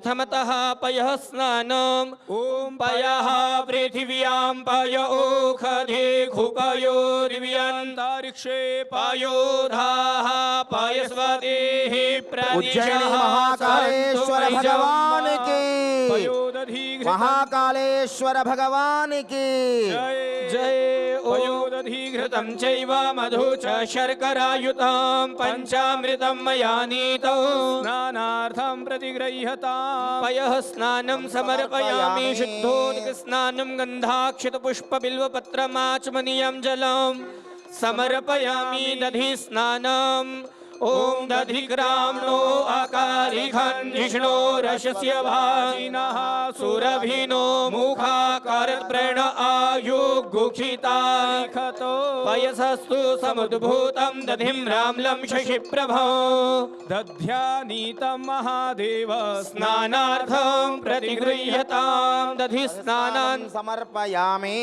प्रथमतः पयः स्नानम् ॐ पयः पृथिव्यां पय ओखधे खुपयो दिव्यान्तरिक्षे पयोधाः पयस्वतेः उज्जैनी महाकालेश्वर भगवान की, महाकालेश्वर भगवान की जय। पयोदधिघृतं चैव मधु च शर्करायुतं पञ्चामृतं मया नीतौ स्नानार्थं प्रतिगृह्यताम्। पयः स्नानं समर्पयामि शुद्धोदकस्नानं गन्धाक्षतपुष्पबिल्वपत्रमाचमनीयं जलं समर्पयामि। दधि स्नानम् ॐ दधिग्राम्नो अकारिघन्धिष्णो रसस्य भाजिनः सुरभिनो मुखाकारत्प्रेण आयुगुखिताखतो पयसस्तु समुद्भूतं दधिं राम्लं शशिप्रभो दध्यानीतं महादेव स्नानार्थं प्रतिगृह्यतां। दधि स्नानान् समर्पयामि।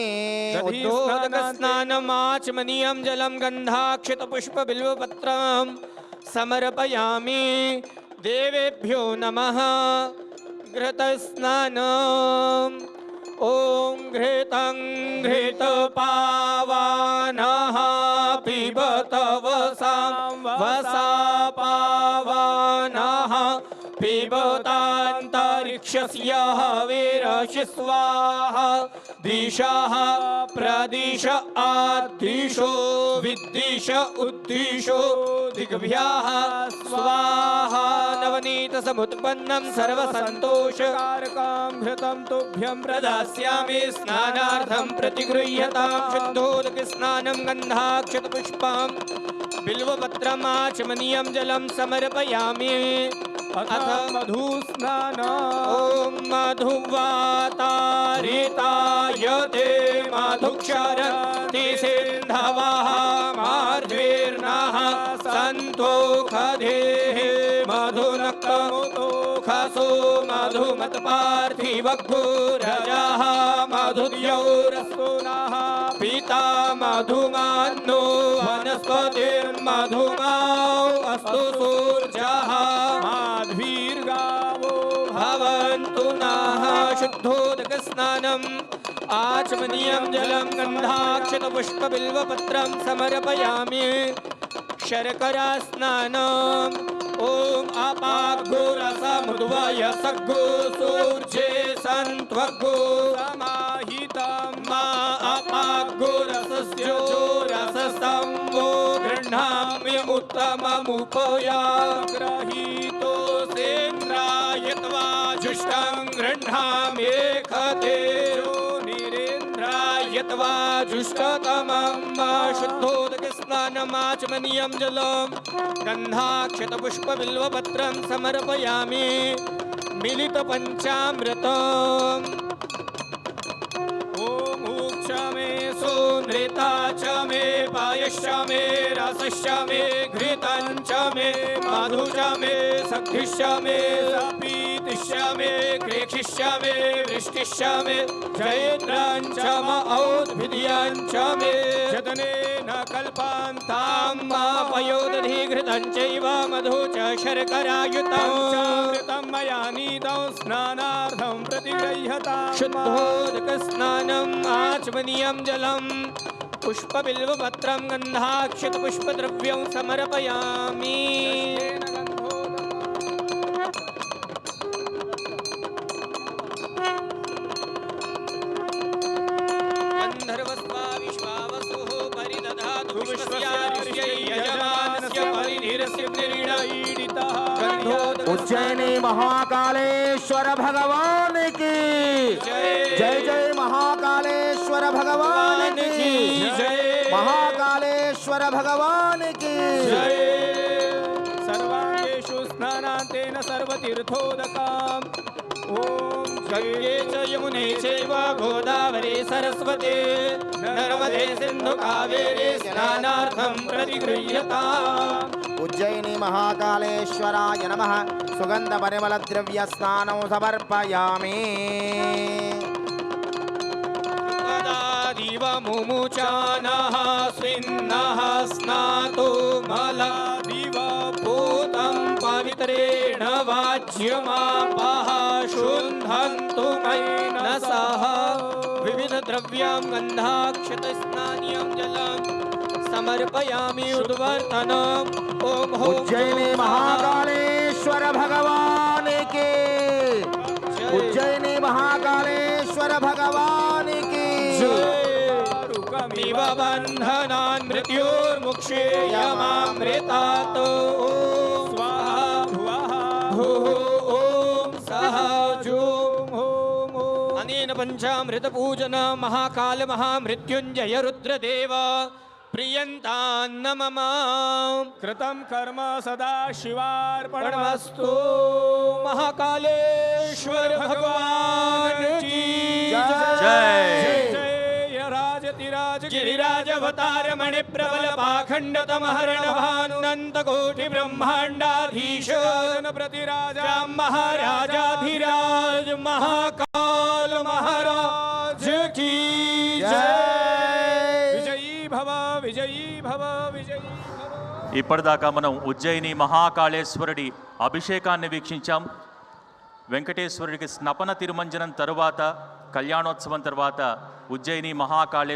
स्नानमाचमनीयं जलं गन्धाक्षतपुष्पबिल्वपत्रम् समर्पयामि। देवेभ्यो नमः। घृतस्नानम् ॐ घृतं घृतपावनः पिबत वसापावनः पिबतान्तरिक्षस्य हविरसि स्वाहा। दिशः प्रदिश आदिशो विद्दिश उद्दिशो दिग्भ्याः स्वाहा। नवनीत समुत्पन्नं सर्वसन्तोषकारकं घृतं तुभ्यं प्रदास्यामि। स्नानार्थं प्रतिगृह्यतां शुद्धोदक स्नानं गन्धाक्षतपुष्पं बिल्वपत्रमाचमनीयं जलं समर्पयामि। अथ मधुस्नान ॐ मधुवातारितायते मधुक्षरन्ति सिन्धवः मार्ज्वेर्नः सन्तोषधेः मधुनक्तमुतोखसो मधुमत्पार्थिवघोरजः मधुद्यौरस्तुनः पिता मधुमान्नो वनस्पतिर्मधुमाओ अस्तु सूर्यः माध्वीर्गावो भवन्तु नः। शुद्धोदकस्नानम् आचमनीयं जलं गन्धाक्षतपुष्पबिल्वपत्रं समर्पयामि। शर्करा स्नानम् ॐ अपाग्गुरसमुद्वय सग्गो सूर्ये सन्त्वग्गो समाहितं मा अपाग्गुरसस्यो रसस्तम्भो गृह्णामि उत्तममुपयाग्रहीतो सेन्द्रायत्वा जुष्टं गृह्णामि खतेरो निरेन्द्रायत्वा जुष्टतमं शुद्धोदकस्नानमाचमनीयं जलं गन्धाक्षतपुष्पबिल्वपत्रं समर्पयामि। मिलितपञ्चामृतम् ॐ ऊक्ष मे सोनृता च मे पायश्च मे रसश्च मे घृतं च मे मधु च मे सखिश्च मे सपीतिश्च मे क्रेक्षिश्च मे वृष्टिश्च मे जयद्रं च म औद्भिद्यं च मे जतनेन कल्पान्तां पयोदधिघृतं चैव मधु च शर्करायुतं घृतं मया नीतं स्नानार्थं प्रतिगृह्यतां। शुद्धोदकस्नानम् आचमनीयं जलं पुष्पबिल्वपत्रं गन्धाक्षतपुष्पद्रव्यं समर्पयामि। गन्धर्वस्वा विश्वावसुः परिदधातु विश्वस्यार्ष्यै यजमानस्य परिधिरस्य क्रीडीडितः। उज्जैनी महाकालेश्वर भगवान की जय। जय महाकालेश्वर भगवान की जय। महाकालेश्वर भगवान की जय। सर्वांगेषु स्नानान्तेन सर्वतीर्थोदकम् ॐ गंगे च यमुने चैव गोदावरी सरस्वती नर्मदे सिन्धु कावेरी स्नानार्थं प्रतिगृह्यताम्। उज्जैनी महाकालेश्वराय नमः। सुगंध परिमल द्रव्य स्नानं समर्पयामि। दिव मुमुचानः स्विन्नः स्नातो मला दिव पूतं पवित्र स्वरेण वाच्यमापः शुद्धन्तु मनसः विविधद्रव्यां गन्धाक्षतस्नानीयं जलं समर्पयामि उद्वर्तनम् ॐ उज्जयिनी महाकालेश्वर भगवान की उज्जयिनी महाकालेश्वर भगवान की इव बन्धनान् मृत्युर्मुक्षेयमामृतात् स्वाहा भुवः ॐ सः जूं अनेन पञ्चामृतपूजन महाकाल महामृत्युञ्जय रुद्रदेव प्रियन्तान्न मम कृतं कर्म सदा शिवार्पणमस्तु। प्रणमस्तु महाकालेश्वर भगवान की जय। जय राजतिराज गिरिराजवतार मणिप्रबल पाखंडतमहरण भानुनंत कोटि ब्रह्मांडाधीश प्रतिराजा महाराजाधिराज महाकाल महाराज की जय। विजयी भव विजयी भव विजयी भव। ఇప్పటిదాకా మనం ఉజ్జయిని మహాకాళేశ్వరుడి అభిషేకాన్ని వీక్షించాం. వెంకటేశ్వరుడికి స్నపన తిరుమంజనం తరువాత కళ్యాణోత్సవం తర్వాత ఉజ్జయిని మహాకాళేశ్వరుడి